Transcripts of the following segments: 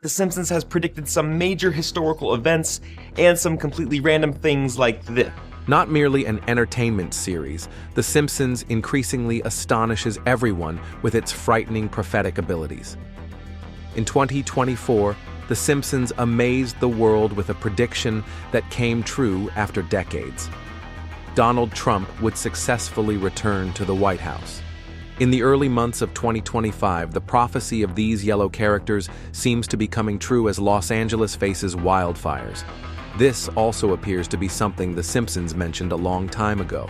The Simpsons has predicted some major historical events and some completely random things like this. Not merely an entertainment series, The Simpsons increasingly astonishes everyone with its frightening prophetic abilities. In 2024, The Simpsons amazed the world with a prediction that came true after decades. Donald Trump would successfully return to the White House. In the early months of 2025, the prophecy of these yellow characters seems to be coming true as Los Angeles faces wildfires. This also appears to be something The Simpsons mentioned a long time ago.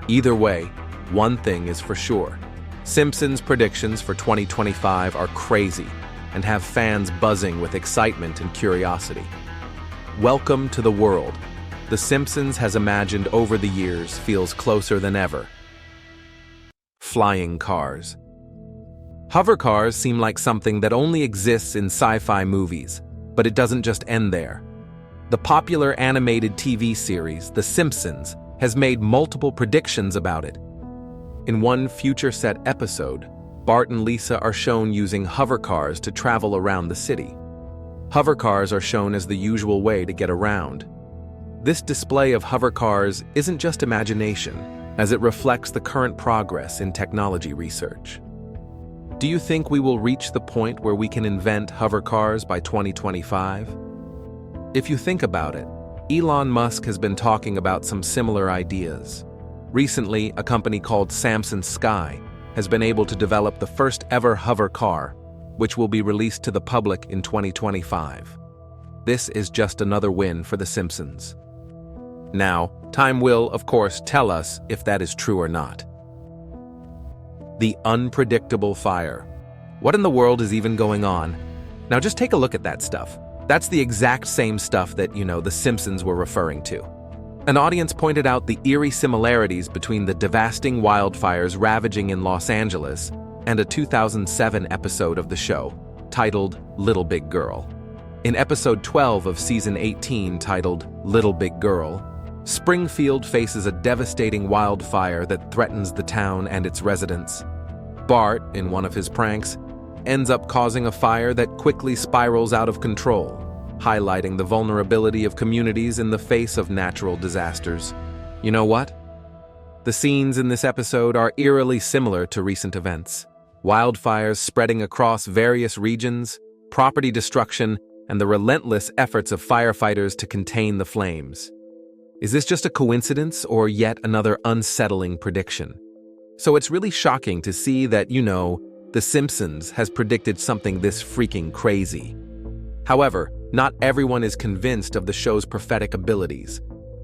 Either way, one thing is for sure. Simpsons predictions for 2025 are crazy and have fans buzzing with excitement and curiosity. Welcome to the world The Simpsons has imagined over the years feels closer than ever. Flying cars. Hover cars seem like something that only exists in sci-fi movies, but it doesn't just end there. The popular animated TV series, The Simpsons, has made multiple predictions about it. In one future set episode, Bart and Lisa are shown using hover cars to travel around the city. Hover cars are shown as the usual way to get around. This display of hover cars isn't just imagination, as it reflects the current progress in technology research. Do you think we will reach the point where we can invent hover cars by 2025? If you think about it, Elon Musk has been talking about some similar ideas. Recently, a company called Samsung Sky has been able to develop the first ever hover car, which will be released to the public in 2025. This is just another win for The Simpsons. Now, time will, of course, tell us if that is true or not. The unpredictable fire. What in the world is even going on? Now just take a look at that stuff. That's the exact same stuff that, The Simpsons were referring to. An audience pointed out the eerie similarities between the devastating wildfires ravaging in Los Angeles and a 2007 episode of the show, titled Little Big Girl. In episode 12 of season 18, titled Little Big Girl, Springfield faces a devastating wildfire that threatens the town and its residents. Bart, in one of his pranks, ends up causing a fire that quickly spirals out of control, highlighting the vulnerability of communities in the face of natural disasters. You know what? The scenes in this episode are eerily similar to recent events. Wildfires spreading across various regions, property destruction, and the relentless efforts of firefighters to contain the flames. Is this just a coincidence or yet another unsettling prediction? So it's really shocking to see that, The Simpsons has predicted something this freaking crazy. However, not everyone is convinced of the show's prophetic abilities.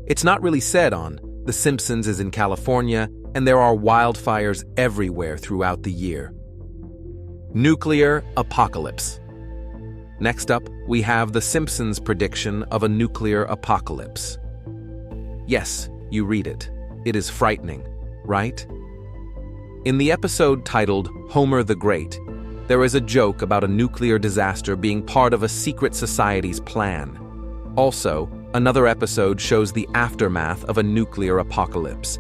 It's not really said on The Simpsons is in California, and there are wildfires everywhere throughout the year. Nuclear apocalypse. Next up, we have The Simpsons' prediction of a nuclear apocalypse. Yes, you read it. It is frightening, right? In the episode titled Homer the Great, there is a joke about a nuclear disaster being part of a secret society's plan. Also, another episode shows the aftermath of a nuclear apocalypse.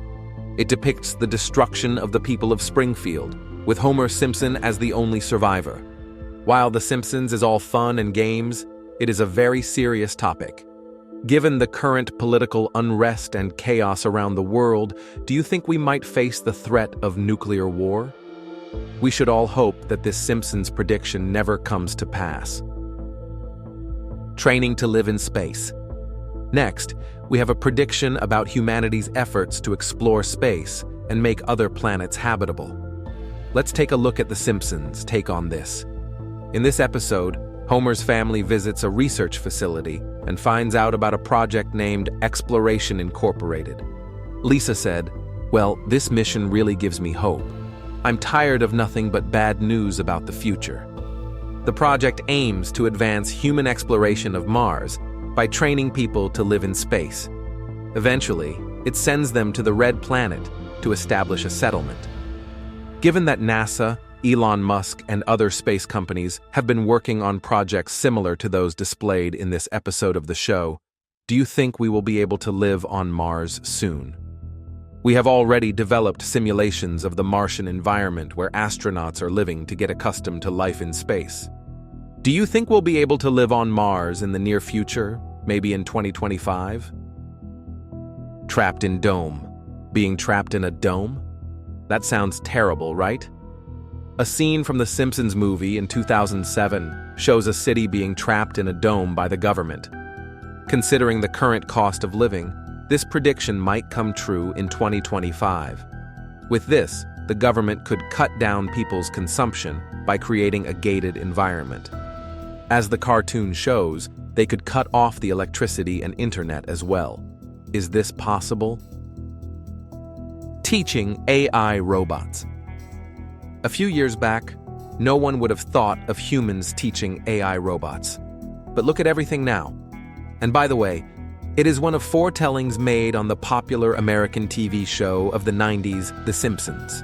It depicts the destruction of the people of Springfield, with Homer Simpson as the only survivor. While The Simpsons is all fun and games, it is a very serious topic. Given the current political unrest and chaos around the world, do you think we might face the threat of nuclear war? We should all hope that this Simpsons prediction never comes to pass. Training to live in space. Next, we have a prediction about humanity's efforts to explore space and make other planets habitable. Let's take a look at The Simpsons' take on this. In this episode, Homer's family visits a research facility and finds out about a project named Exploration Incorporated. Lisa said, "Well, this mission really gives me hope. I'm tired of nothing but bad news about the future." The project aims to advance human exploration of Mars by training people to live in space. Eventually, it sends them to the Red Planet to establish a settlement. Given that NASA, Elon Musk, and other space companies have been working on projects similar to those displayed in this episode of the show, do you think we will be able to live on Mars soon? We have already developed simulations of the Martian environment where astronauts are living to get accustomed to life in space. Do you think we'll be able to live on Mars in the near future, maybe in 2025? Trapped in dome. Being trapped in a dome? That sounds terrible, right? A scene from the Simpsons movie in 2007 shows a city being trapped in a dome by the government. Considering the current cost of living, this prediction might come true in 2025. With this, the government could cut down people's consumption by creating a gated environment. As the cartoon shows, they could cut off the electricity and internet as well. Is this possible? Teaching AI robots. A few years back, no one would have thought of humans teaching AI robots. But look at everything now. And by the way, it is one of foretellings made on the popular American TV show of the 90s, The Simpsons.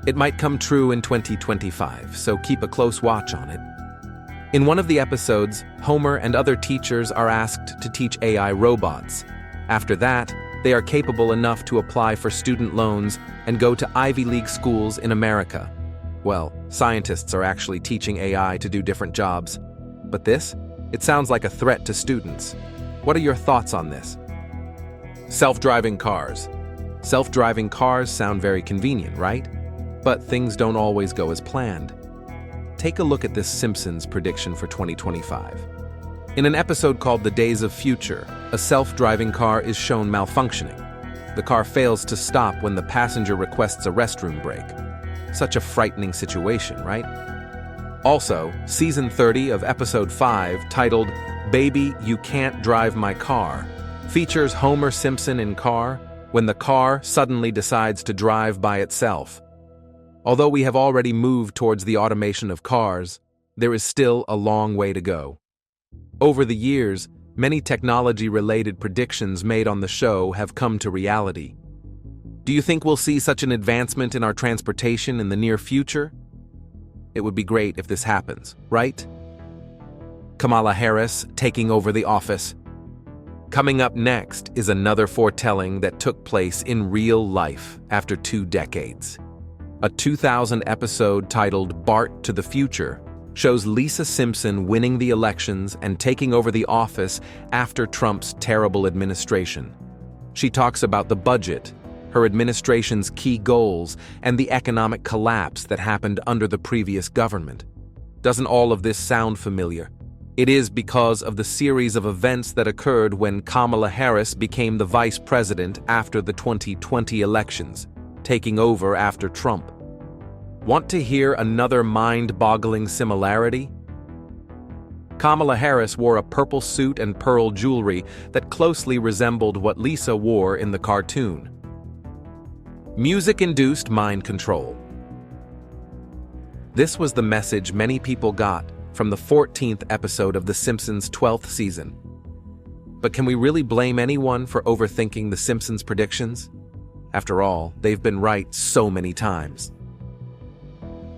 It might come true in 2025, so keep a close watch on it. In one of the episodes, Homer and other teachers are asked to teach AI robots. After that, they are capable enough to apply for student loans and go to Ivy League schools in America. Well, scientists are actually teaching AI to do different jobs. But this? It sounds like a threat to students. What are your thoughts on this? Self-driving cars. Self-driving cars sound very convenient, right? But things don't always go as planned. Take a look at this Simpsons prediction for 2025. In an episode called The Days of Future, a self-driving car is shown malfunctioning. The car fails to stop when the passenger requests a restroom break. Such a frightening situation, right? Also, Season 30 of Episode 5, titled Baby, You Can't Drive My Car, features Homer Simpson in car when the car suddenly decides to drive by itself. Although we have already moved towards the automation of cars, there is still a long way to go. Over the years, many technology-related predictions made on the show have come to reality. Do you think we'll see such an advancement in our transportation in the near future? It would be great if this happens, right? Kamala Harris taking over the office. Coming up next is another foretelling that took place in real life after 2 decades. A 2000 episode titled Bart to the Future shows Lisa Simpson winning the elections and taking over the office after Trump's terrible administration. She talks about the budget, her administration's key goals, and the economic collapse that happened under the previous government. Doesn't all of this sound familiar? It is because of the series of events that occurred when Kamala Harris became the vice president after the 2020 elections, taking over after Trump. Want to hear another mind-boggling similarity? Kamala Harris wore a purple suit and pearl jewelry that closely resembled what Lisa wore in the cartoon. Music-induced mind control. This was the message many people got from the 14th episode of The Simpsons' 12th season. But can we really blame anyone for overthinking The Simpsons' predictions? After all, they've been right so many times.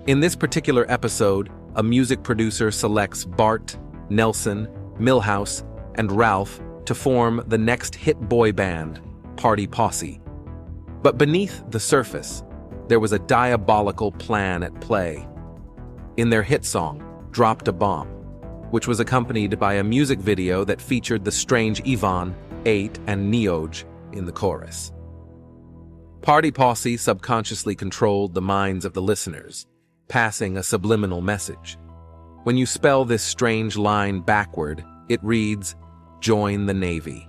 In this particular episode, a music producer selects Bart, Nelson, Milhouse, and Ralph to form the next hit boy band, Party Posse. But beneath the surface, there was a diabolical plan at play. In their hit song, Dropped a Bomb, which was accompanied by a music video that featured the strange Ivan, 8, and Neoj in the chorus. Party Posse subconsciously controlled the minds of the listeners, passing a subliminal message. When you spell this strange line backward, it reads, "Join the Navy."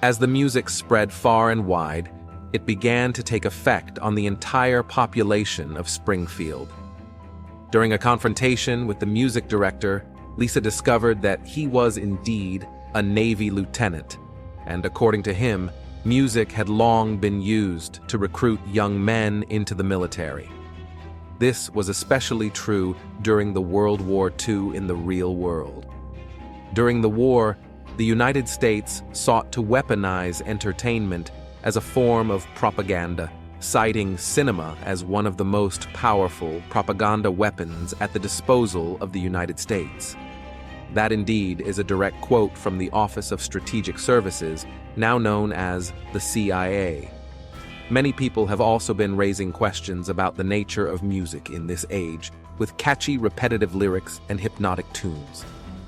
As the music spread far and wide, it began to take effect on the entire population of Springfield. During a confrontation with the music director, Lisa discovered that he was indeed a Navy lieutenant, and according to him, music had long been used to recruit young men into the military. This was especially true during the World War II in the real world. During the war, the United States sought to weaponize entertainment as a form of propaganda, citing cinema as one of the most powerful propaganda weapons at the disposal of the United States. That indeed is a direct quote from the Office of Strategic Services, now known as the CIA. Many people have also been raising questions about the nature of music in this age, with catchy, repetitive lyrics and hypnotic tunes?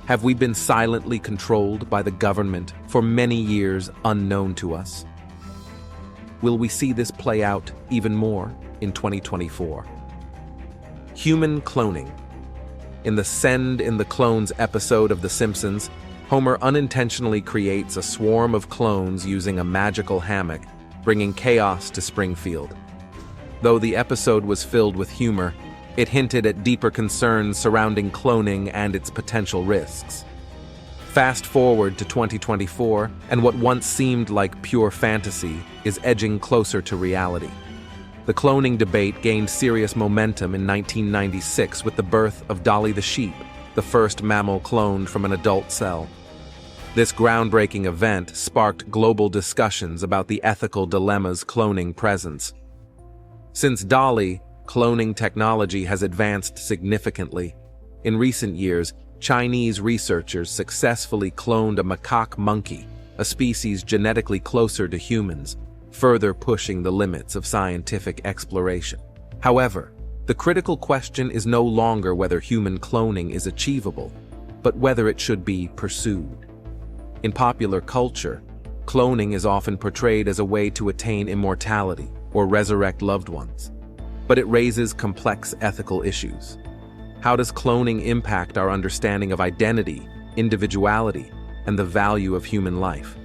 Have we been silently controlled by the government for many years unknown to us? Will we see this play out even more in 2024? Human cloning. In the Send in the Clones episode of The Simpsons, Homer unintentionally creates a swarm of clones using a magical hammock, bringing chaos to Springfield. Though the episode was filled with humor, it hinted at deeper concerns surrounding cloning and its potential risks. Fast forward to 2024, and what once seemed like pure fantasy is edging closer to reality. The cloning debate gained serious momentum in 1996 with the birth of Dolly the sheep, the first mammal cloned from an adult cell. This groundbreaking event sparked global discussions about the ethical dilemmas cloning presents. Since Dolly, cloning technology has advanced significantly. In recent years, Chinese researchers successfully cloned a macaque monkey, a species genetically closer to humans, further pushing the limits of scientific exploration. However, the critical question is no longer whether human cloning is achievable, but whether it should be pursued. In popular culture, cloning is often portrayed as a way to attain immortality or resurrect loved ones. But it raises complex ethical issues. How does cloning impact our understanding of identity, individuality, and the value of human life?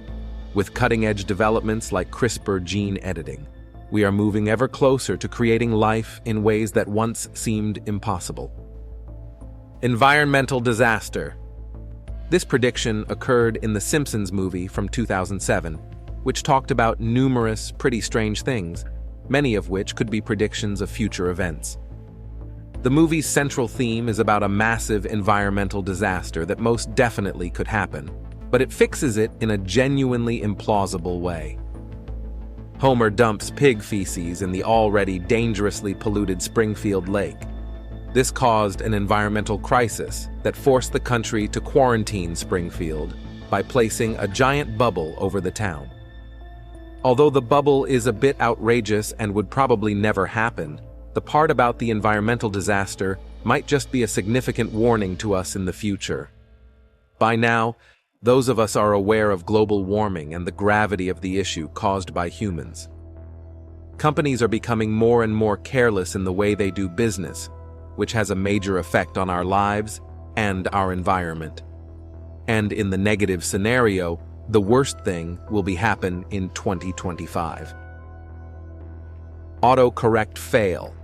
With cutting-edge developments like CRISPR gene editing, we are moving ever closer to creating life in ways that once seemed impossible. Environmental disaster. This prediction occurred in the Simpsons movie from 2007, which talked about numerous pretty strange things, many of which could be predictions of future events. The movie's central theme is about a massive environmental disaster that most definitely could happen, but it fixes it in a genuinely implausible way. Homer dumps pig feces in the already dangerously polluted Springfield Lake. This caused an environmental crisis that forced the country to quarantine Springfield by placing a giant bubble over the town. Although the bubble is a bit outrageous and would probably never happen, the part about the environmental disaster might just be a significant warning to us in the future. By now, those of us are aware of global warming and the gravity of the issue caused by humans. Companies are becoming more and more careless in the way they do business, which has a major effect on our lives and our environment. And in the negative scenario, the worst thing will be happen in 2025. Autocorrect fail.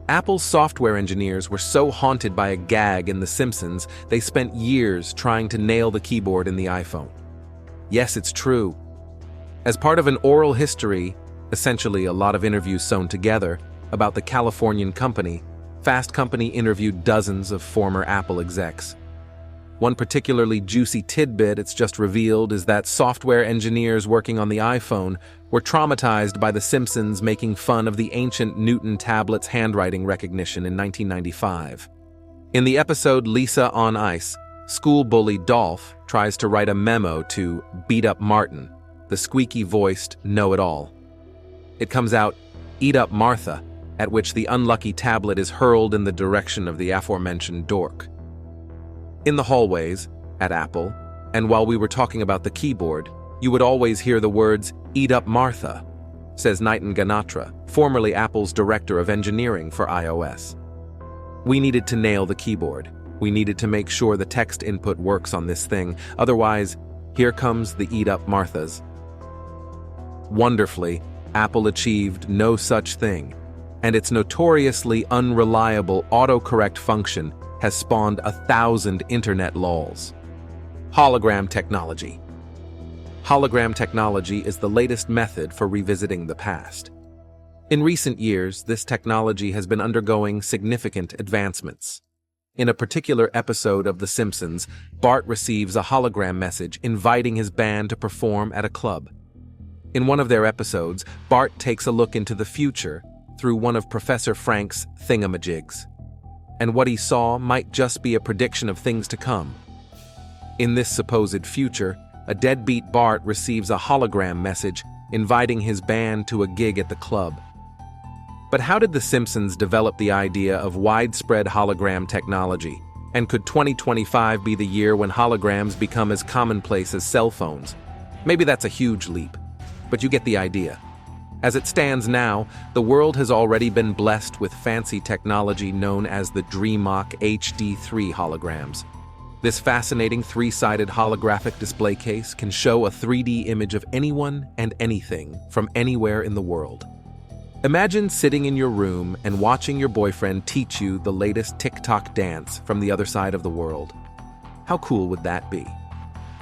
Apple's software engineers were so haunted by a gag in The Simpsons, they spent years trying to nail the keyboard in the iPhone. Yes, it's true. As part of an oral history, essentially a lot of interviews sewn together, about the Californian company, Fast Company interviewed dozens of former Apple execs. One particularly juicy tidbit it's just revealed is that software engineers working on the iPhone were traumatized by The Simpsons making fun of the ancient Newton tablet's handwriting recognition in 1995. In the episode Lisa on Ice, school bully Dolph tries to write a memo to Beat Up Martin, the squeaky-voiced know-it-all. It comes out, Eat Up Martha, at which the unlucky tablet is hurled in the direction of the aforementioned dork. In the hallways, at Apple, and while we were talking about the keyboard, you would always hear the words, Eat Up Martha, says Nitin Ganatra, formerly Apple's director of engineering for iOS. We needed to nail the keyboard. We needed to make sure the text input works on this thing, otherwise, here comes the Eat Up Marthas. Wonderfully, Apple achieved no such thing, and its notoriously unreliable autocorrect function has spawned 1,000 internet lols. Hologram technology. Hologram technology is the latest method for revisiting the past. In recent years, this technology has been undergoing significant advancements. In a particular episode of The Simpsons, Bart receives a hologram message inviting his band to perform at a club. In one of their episodes, Bart takes a look into the future through one of Professor Frank's thingamajigs. And what he saw might just be a prediction of things to come. In this supposed future, a deadbeat Bart receives a hologram message inviting his band to a gig at the club. But how did The Simpsons develop the idea of widespread hologram technology? And could 2025 be the year when holograms become as commonplace as cell phones? Maybe that's a huge leap, but you get the idea. As it stands now, the world has already been blessed with fancy technology known as the DreamOc HD3 holograms. This fascinating three-sided holographic display case can show a 3D image of anyone and anything from anywhere in the world. Imagine sitting in your room and watching your boyfriend teach you the latest TikTok dance from the other side of the world. How cool would that be?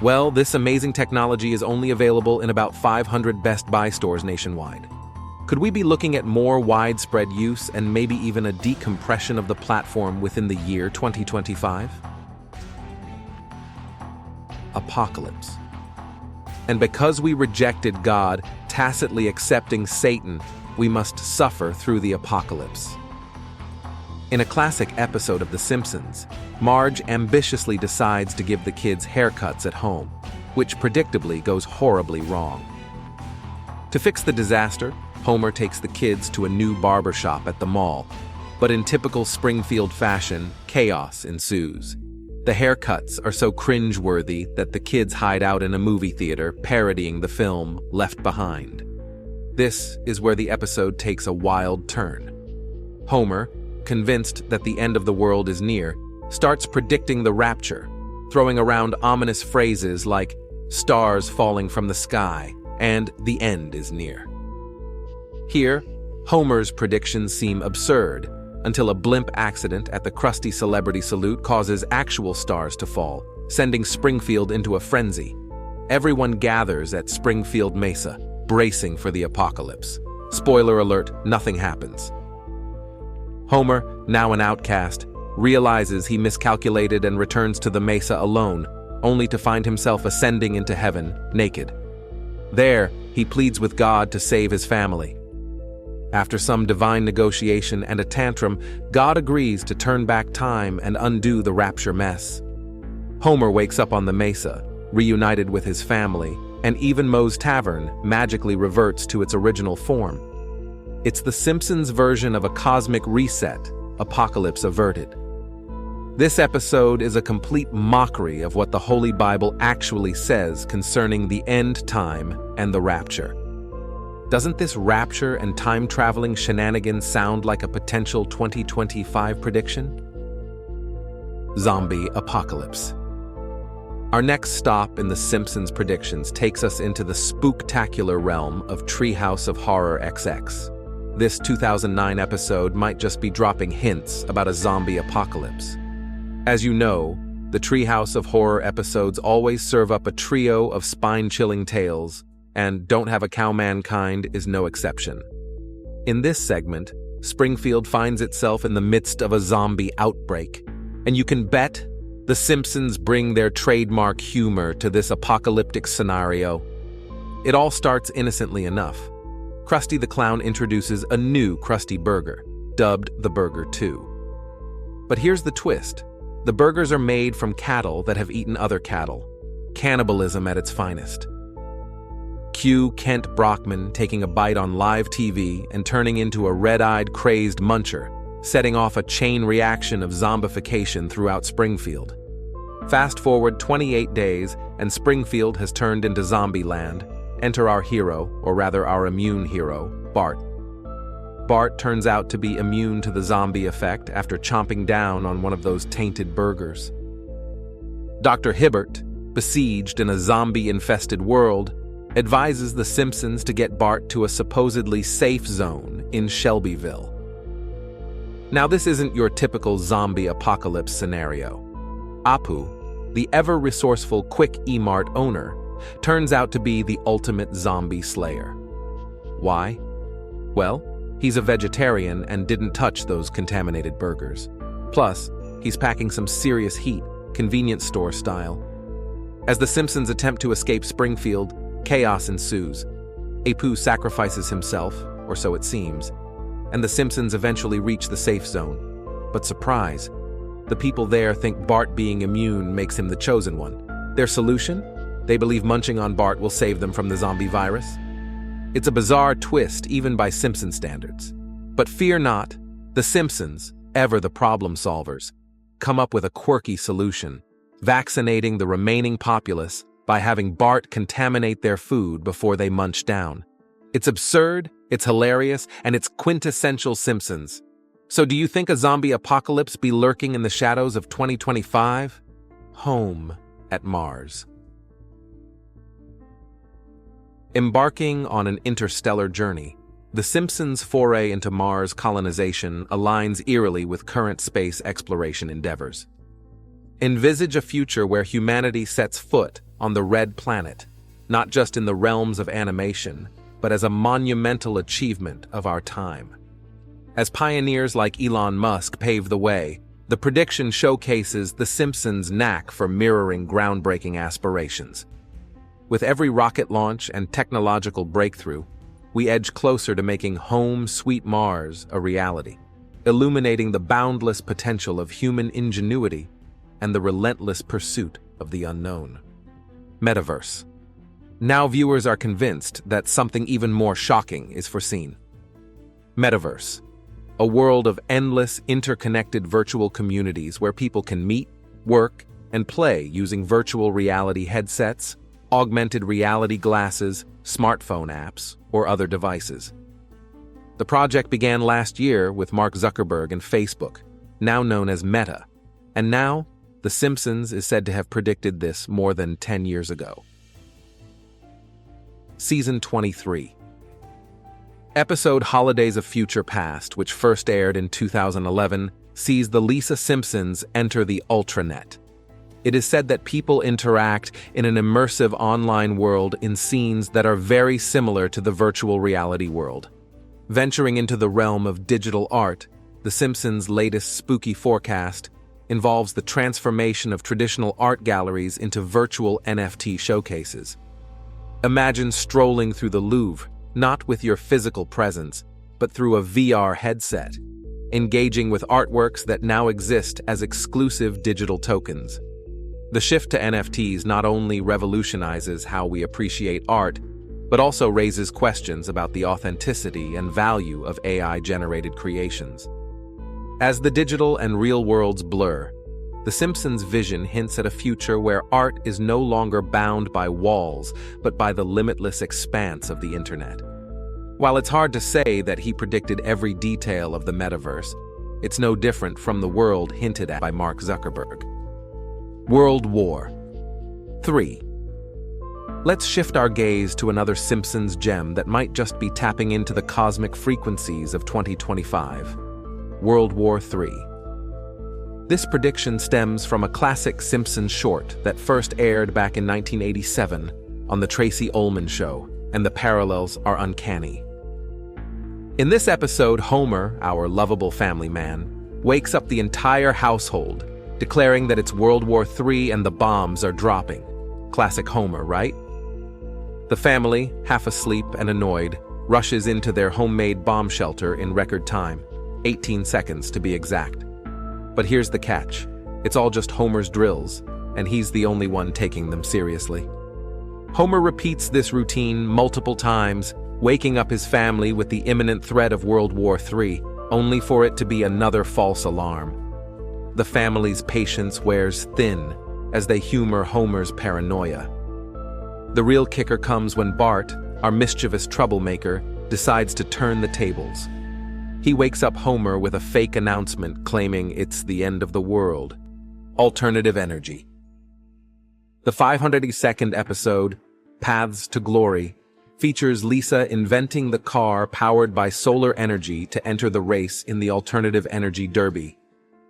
Well, this amazing technology is only available in about 500 Best Buy stores nationwide. Could we be looking at more widespread use and maybe even a decompression of the platform within the year 2025? Apocalypse. And because we rejected God, tacitly accepting Satan, we must suffer through the apocalypse. In a classic episode of The Simpsons, Marge ambitiously decides to give the kids haircuts at home, which predictably goes horribly wrong. To fix the disaster, Homer takes the kids to a new barber shop at the mall, but in typical Springfield fashion, chaos ensues. The haircuts are so cringe-worthy that the kids hide out in a movie theater parodying the film Left Behind. This is where the episode takes a wild turn. Homer, convinced that the end of the world is near, starts predicting the rapture, throwing around ominous phrases like stars falling from the sky and the end is near. Here, Homer's predictions seem absurd until a blimp accident at the Krusty Celebrity Salute causes actual stars to fall, sending Springfield into a frenzy. Everyone gathers at Springfield Mesa, bracing for the apocalypse. Spoiler alert, nothing happens. Homer, now an outcast, realizes he miscalculated and returns to the mesa alone, only to find himself ascending into heaven, naked. There, he pleads with God to save his family. After some divine negotiation and a tantrum, God agrees to turn back time and undo the rapture mess. Homer wakes up on the mesa, reunited with his family, and even Moe's Tavern magically reverts to its original form. It's the Simpsons version of a cosmic reset, apocalypse averted. This episode is a complete mockery of what the Holy Bible actually says concerning the end time and the rapture. Doesn't this rapture and time-traveling shenanigans sound like a potential 2025 prediction? Zombie apocalypse. Our next stop in the Simpsons predictions takes us into the spooktacular realm of Treehouse of Horror XX. This 2009 episode might just be dropping hints about a zombie apocalypse. As you know, the Treehouse of Horror episodes always serve up a trio of spine-chilling tales, and Don't Have a Cow Mankind is no exception. In this segment, Springfield finds itself in the midst of a zombie outbreak, and you can bet the Simpsons bring their trademark humor to this apocalyptic scenario. It all starts innocently enough. Krusty the Clown introduces a new Krusty Burger, dubbed the Burger 2. But here's the twist. The burgers are made from cattle that have eaten other cattle. Cannibalism at its finest. Cue Kent Brockman taking a bite on live TV and turning into a red-eyed, crazed muncher, setting off a chain reaction of zombification throughout Springfield. Fast forward 28 days, and Springfield has turned into zombie land. Enter our hero, or rather our immune hero, Bart. Bart turns out to be immune to the zombie effect after chomping down on one of those tainted burgers. Dr. Hibbert, besieged in a zombie-infested world, advises the Simpsons to get Bart to a supposedly safe zone in Shelbyville. Now, this isn't your typical zombie apocalypse scenario. Apu, the ever-resourceful Quick E-Mart owner, turns out to be the ultimate zombie slayer. Why? Well, he's a vegetarian and didn't touch those contaminated burgers. Plus, he's packing some serious heat, convenience store style. As the Simpsons attempt to escape Springfield, chaos ensues. Apu sacrifices himself, or so it seems, and the Simpsons eventually reach the safe zone. But surprise, the people there think Bart being immune makes him the chosen one. Their solution? They believe munching on Bart will save them from the zombie virus. It's a bizarre twist even by Simpson standards. But fear not, the Simpsons, ever the problem solvers, come up with a quirky solution, vaccinating the remaining populace by having Bart contaminate their food before they munch down. It's absurd, it's hilarious, and it's quintessential Simpsons. So do you think a zombie apocalypse be lurking in the shadows of 2025? Home at Mars. Embarking on an interstellar journey, the Simpsons' foray into Mars colonization aligns eerily with current space exploration endeavors. Envisage a future where humanity sets foot on the Red Planet, not just in the realms of animation, but as a monumental achievement of our time. As pioneers like Elon Musk pave the way, the prediction showcases the Simpsons' knack for mirroring groundbreaking aspirations. With every rocket launch and technological breakthrough, we edge closer to making Home Sweet Mars a reality, illuminating the boundless potential of human ingenuity and the relentless pursuit of the unknown. Metaverse. Now viewers are convinced that something even more shocking is foreseen. Metaverse. A world of endless, interconnected virtual communities where people can meet, work, and play using virtual reality headsets, augmented reality glasses, smartphone apps, or other devices. The project began last year with Mark Zuckerberg and Facebook, now known as Meta, and now The Simpsons is said to have predicted this more than 10 years ago. Season 23. Episode Holidays of Future Past, which first aired in 2011, sees the Lisa Simpsons enter the Ultranet. It is said that people interact in an immersive online world in scenes that are very similar to the virtual reality world. Venturing into the realm of digital art, The Simpsons' latest spooky forecast involves the transformation of traditional art galleries into virtual NFT showcases. Imagine strolling through the Louvre, not with your physical presence, but through a VR headset, engaging with artworks that now exist as exclusive digital tokens. The shift to NFTs not only revolutionizes how we appreciate art, but also raises questions about the authenticity and value of AI-generated creations. As the digital and real worlds blur, The Simpsons' vision hints at a future where art is no longer bound by walls, but by the limitless expanse of the internet. While it's hard to say that he predicted every detail of the metaverse, it's no different from the world hinted at by Mark Zuckerberg. World War III. Let's shift our gaze to another Simpsons gem that might just be tapping into the cosmic frequencies of 2025. World War III. This prediction stems from a classic Simpsons short that first aired back in 1987 on The Tracy Ullman Show, and the parallels are uncanny. In this episode, Homer, our lovable family man, wakes up the entire household, declaring that it's World War III and the bombs are dropping. Classic Homer, right? The family, half asleep and annoyed, rushes into their homemade bomb shelter in record time, 18 seconds to be exact. But here's the catch. It's all just Homer's drills, and he's the only one taking them seriously. Homer repeats this routine multiple times, waking up his family with the imminent threat of World War III, only for it to be another false alarm. The family's patience wears thin as they humor Homer's paranoia. The real kicker comes when Bart, our mischievous troublemaker, decides to turn the tables. He wakes up Homer with a fake announcement claiming it's the end of the world. Alternative energy. The 502nd episode, Paths to Glory, features Lisa inventing the car powered by solar energy to enter the race in the alternative energy derby.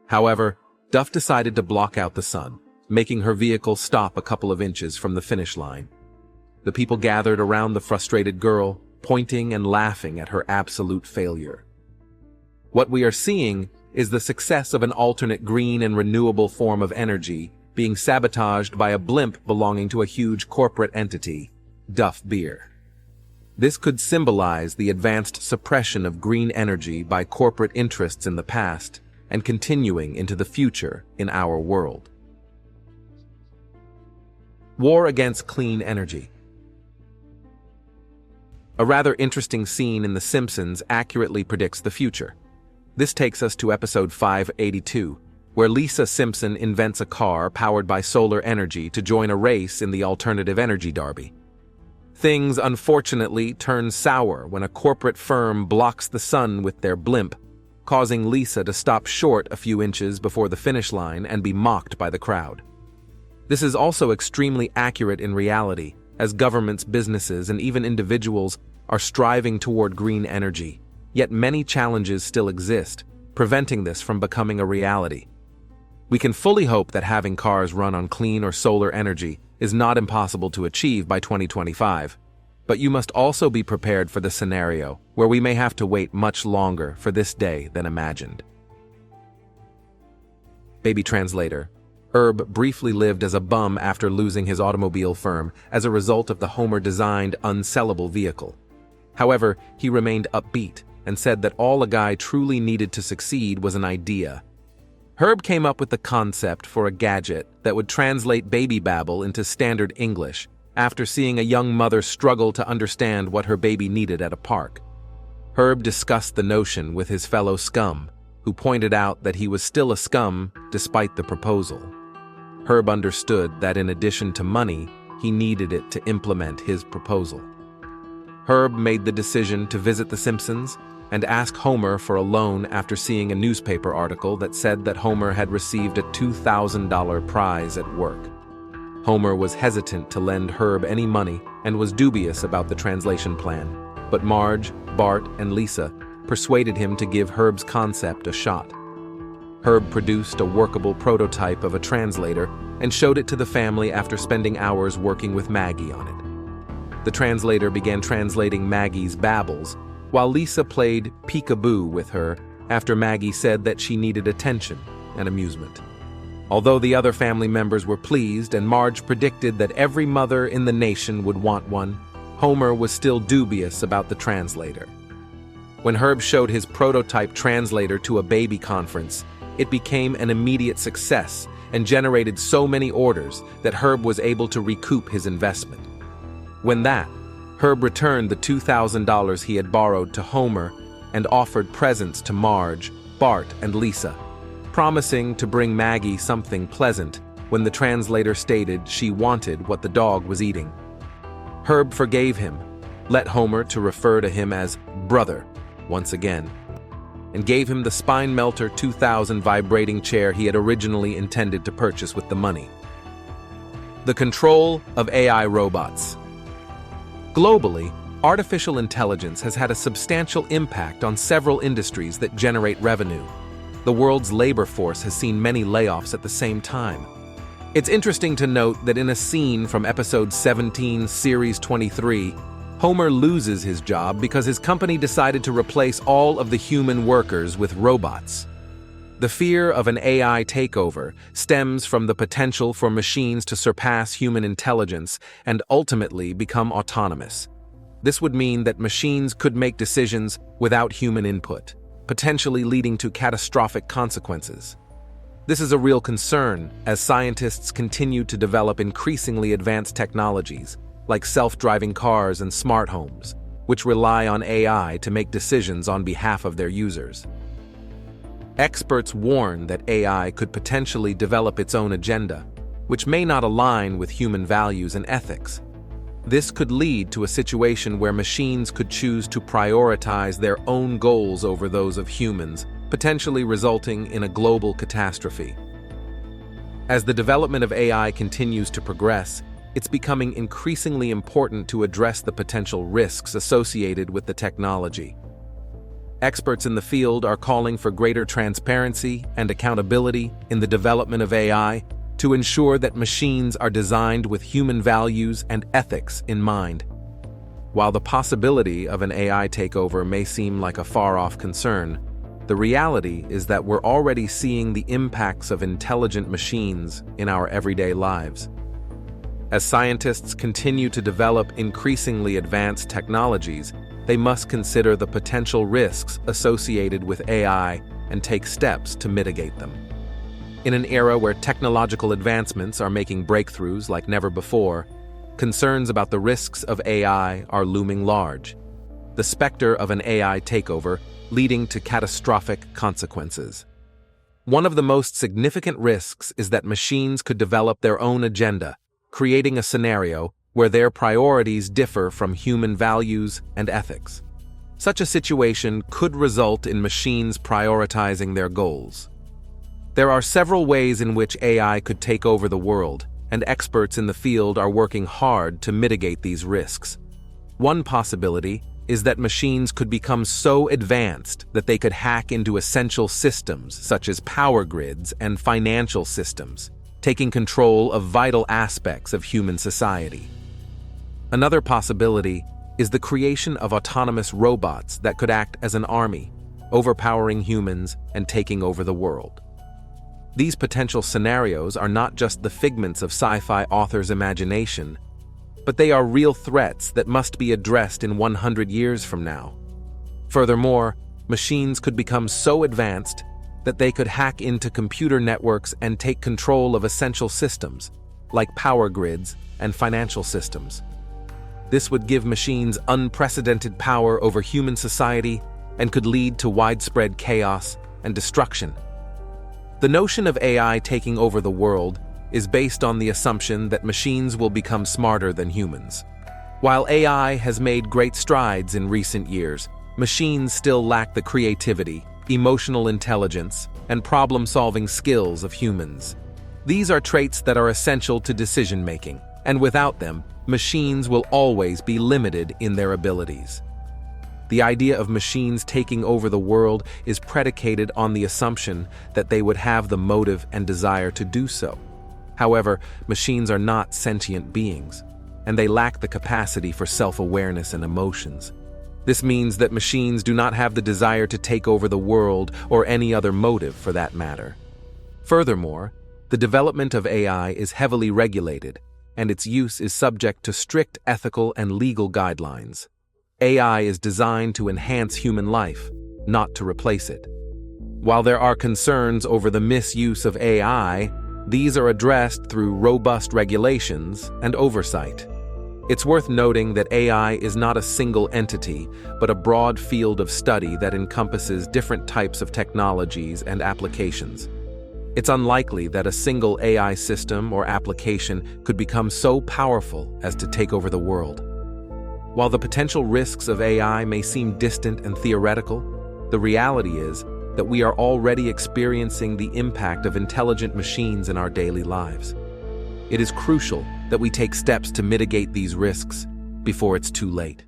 However, Duff decided to block out the sun, making her vehicle stop a couple of inches from the finish line. The people gathered around the frustrated girl, pointing and laughing at her absolute failure. What we are seeing is the success of an alternate green and renewable form of energy being sabotaged by a blimp belonging to a huge corporate entity, Duff Beer. This could symbolize the advanced suppression of green energy by corporate interests in the past and continuing into the future in our world. War against clean energy. A rather interesting scene in The Simpsons accurately predicts the future. This takes us to episode 582, where Lisa Simpson invents a car powered by solar energy to join a race in the alternative energy derby. Things unfortunately turn sour when a corporate firm blocks the sun with their blimp, causing Lisa to stop short a few inches before the finish line and be mocked by the crowd. This is also extremely accurate in reality, as governments, businesses, and even individuals are striving toward green energy, yet many challenges still exist, preventing this from becoming a reality. We can fully hope that having cars run on clean or solar energy is not impossible to achieve by 2025, but you must also be prepared for the scenario where we may have to wait much longer for this day than imagined. Baby Translator. Herb briefly lived as a bum after losing his automobile firm as a result of the Homer-designed unsellable vehicle. However, he remained upbeat and said that all a guy truly needed to succeed was an idea. Herb came up with the concept for a gadget that would translate baby babble into standard English after seeing a young mother struggle to understand what her baby needed at a park. Herb discussed the notion with his fellow scum, who pointed out that he was still a scum despite the proposal. Herb understood that in addition to money, he needed it to implement his proposal. Herb made the decision to visit The Simpsons and ask Homer for a loan after seeing a newspaper article that said that Homer had received a $2,000 prize at work. Homer was hesitant to lend Herb any money and was dubious about the translation plan, but Marge, Bart, and Lisa persuaded him to give Herb's concept a shot. Herb produced a workable prototype of a translator and showed it to the family after spending hours working with Maggie on it. The translator began translating Maggie's babbles, while Lisa played peekaboo with her after Maggie said that she needed attention and amusement. Although the other family members were pleased and Marge predicted that every mother in the nation would want one, Homer was still dubious about the translator. When Herb showed his prototype translator to a baby conference, it became an immediate success and generated so many orders that Herb was able to recoup his investment. Herb returned the $2,000 he had borrowed to Homer and offered presents to Marge, Bart, and Lisa, promising to bring Maggie something pleasant when the translator stated she wanted what the dog was eating. Herb forgave him, let Homer to refer to him as brother once again, and gave him the Spine Melter 2000 vibrating chair he had originally intended to purchase with the money. The control of AI robots. Globally, artificial intelligence has had a substantial impact on several industries that generate revenue. The world's labor force has seen many layoffs at the same time. It's interesting to note that in a scene from episode 17, series 23, Homer loses his job because his company decided to replace all of the human workers with robots. The fear of an AI takeover stems from the potential for machines to surpass human intelligence and ultimately become autonomous. This would mean that machines could make decisions without human input, potentially leading to catastrophic consequences. This is a real concern as scientists continue to develop increasingly advanced technologies like self-driving cars and smart homes, which rely on AI to make decisions on behalf of their users. Experts warn that AI could potentially develop its own agenda, which may not align with human values and ethics. This could lead to a situation where machines could choose to prioritize their own goals over those of humans, potentially resulting in a global catastrophe. As the development of AI continues to progress, it's becoming increasingly important to address the potential risks associated with the technology. Experts in the field are calling for greater transparency and accountability in the development of AI to ensure that machines are designed with human values and ethics in mind. While the possibility of an AI takeover may seem like a far-off concern, the reality is that we're already seeing the impacts of intelligent machines in our everyday lives. As scientists continue to develop increasingly advanced technologies, they must consider the potential risks associated with AI and take steps to mitigate them. In an era where technological advancements are making breakthroughs like never before, concerns about the risks of AI are looming large. the specter of an AI takeover leading to catastrophic consequences. One of the most significant risks is that machines could develop their own agenda, creating a scenario where their priorities differ from human values and ethics. Such a situation could result in machines prioritizing their goals. There are several ways in which AI could take over the world, and experts in the field are working hard to mitigate these risks. One possibility is that machines could become so advanced that they could hack into essential systems such as power grids and financial systems, taking control of vital aspects of human society. Another possibility is the creation of autonomous robots that could act as an army, overpowering humans and taking over the world. These potential scenarios are not just the figments of sci-fi authors' imagination, but they are real threats that must be addressed in 100 years from now. Furthermore, machines could become so advanced that they could hack into computer networks and take control of essential systems, like power grids and financial systems. This would give machines unprecedented power over human society and could lead to widespread chaos and destruction. The notion of AI taking over the world is based on the assumption that machines will become smarter than humans. While AI has made great strides in recent years, machines still lack the creativity, emotional intelligence, and problem-solving skills of humans. These are traits that are essential to decision-making, and without them, machines will always be limited in their abilities. The idea of machines taking over the world is predicated on the assumption that they would have the motive and desire to do so. However, machines are not sentient beings, and they lack the capacity for self-awareness and emotions. This means that machines do not have the desire to take over the world or any other motive for that matter. Furthermore, the development of AI is heavily regulated, and its use is subject to strict ethical and legal guidelines. AI is designed to enhance human life, not to replace it. While there are concerns over the misuse of AI, these are addressed through robust regulations and oversight. It's worth noting that AI is not a single entity, but a broad field of study that encompasses different types of technologies and applications. It's unlikely that a single AI system or application could become so powerful as to take over the world. While the potential risks of AI may seem distant and theoretical, the reality is that we are already experiencing the impact of intelligent machines in our daily lives. It is crucial that we take steps to mitigate these risks before it's too late.